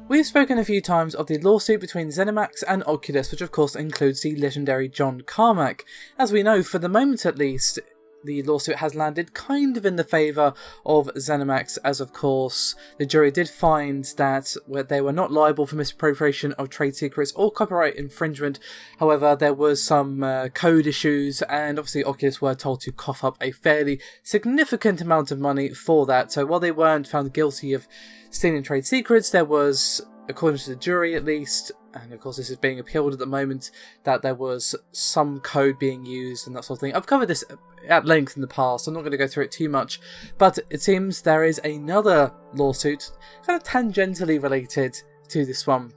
We've spoken a few times of the lawsuit between Zenimax and Oculus, which of course includes the legendary John Carmack. As we know, for the moment at least, the lawsuit has landed kind of in the favour of Zenimax, as of course the jury did find that they were not liable for misappropriation of trade secrets or copyright infringement. However, there was some code issues, and obviously Oculus were told to cough up a fairly significant amount of money for that. So while they weren't found guilty of stealing trade secrets, there was, according to the jury at least, and of course this is being appealed at the moment, that there was some code being used and that sort of thing. I've covered this at length in the past, I'm not going to go through it too much, but it seems there is another lawsuit kind of tangentially related to this one.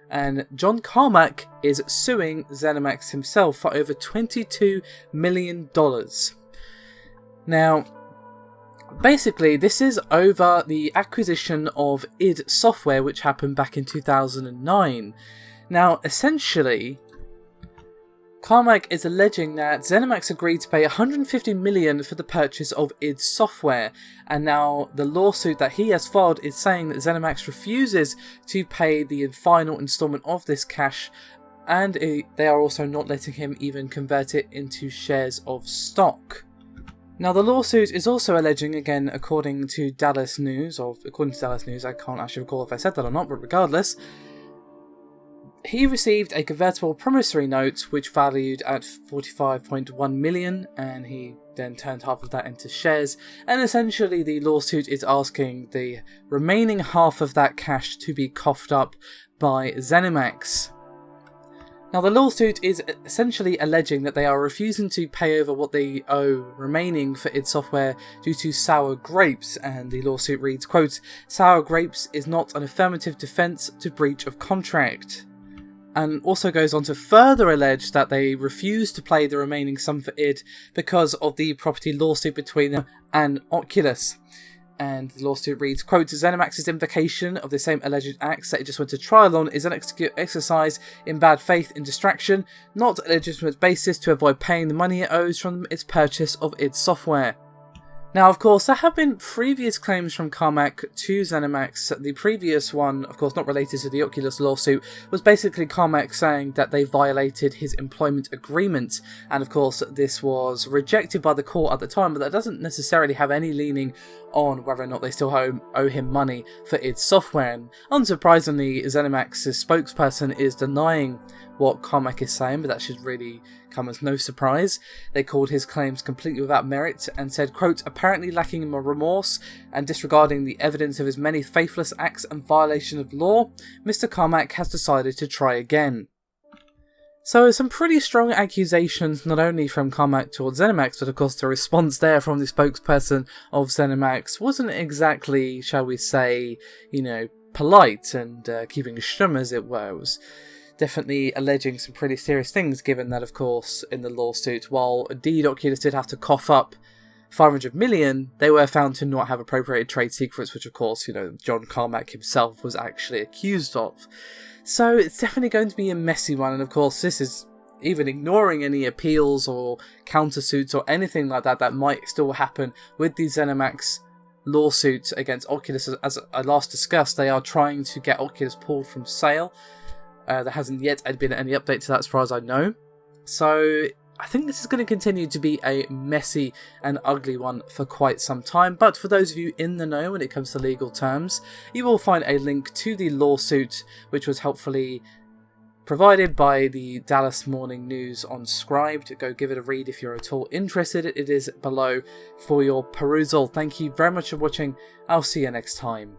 And John Carmack is suing Zenimax himself for over $22 million. Now, basically, this is over the acquisition of id Software, which happened back in 2009. Now, essentially, Carmack is alleging that Zenimax agreed to pay $150 million for the purchase of id Software, and now the lawsuit that he has filed is saying that Zenimax refuses to pay the final installment of this cash, and they are also not letting him even convert it into shares of stock. Now, the lawsuit is also alleging, again according to Dallas News, I can't actually recall if I said that or not, but regardless, he received a convertible promissory note which valued at $45.1 million, and he then turned half of that into shares, and essentially the lawsuit is asking the remaining half of that cash to be coughed up by Zenimax. Now, the lawsuit is essentially alleging that they are refusing to pay over what they owe remaining for id Software due to sour grapes, and the lawsuit reads, quote, "Sour grapes is not an affirmative defence to breach of contract," and also goes on to further allege that they refuse to pay the remaining sum for id because of the property lawsuit between them and Oculus. And the lawsuit reads, quote, "Zenimax's invocation of the same alleged acts that it just went to trial on is an exercise in bad faith and distraction, not a legitimate basis to avoid paying the money it owes from its purchase of id Software." Now, of course, there have been previous claims from Carmack to Zenimax. The previous one, of course not related to the Oculus lawsuit, was basically Carmack saying that they violated his employment agreement. And of course, this was rejected by the court at the time, but that doesn't necessarily have any leaning on whether or not they still owe him money for id Software. And unsurprisingly, Zenimax's spokesperson is denying what Carmack is saying, but that should really come as no surprise. They called his claims completely without merit and said, quote, "Apparently lacking in remorse and disregarding the evidence of his many faithless acts and violation of law, Mr. Carmack has decided to try again." So some pretty strong accusations, not only from Carmack towards Zenimax, but of course the response there from the spokesperson of Zenimax wasn't exactly, shall we say, polite and keeping shtum, as it were. It was definitely alleging some pretty serious things, given that, of course, in the lawsuit, while indeed Oculus did have to cough up $500 million, they were found to not have appropriated trade secrets, which of course, John Carmack himself was actually accused of. So it's definitely going to be a messy one, and of course this is even ignoring any appeals or countersuits or anything like that that might still happen with the Zenimax lawsuit against Oculus. As I last discussed, they are trying to get Oculus pulled from sale. There hasn't yet been any update to that as far as I know. So I think this is going to continue to be a messy and ugly one for quite some time. But for those of you in the know when it comes to legal terms, you will find a link to the lawsuit, which was helpfully provided by the Dallas Morning News on Scribd. Go give it a read if you're at all interested. It is below for your perusal. Thank you very much for watching. I'll see you next time.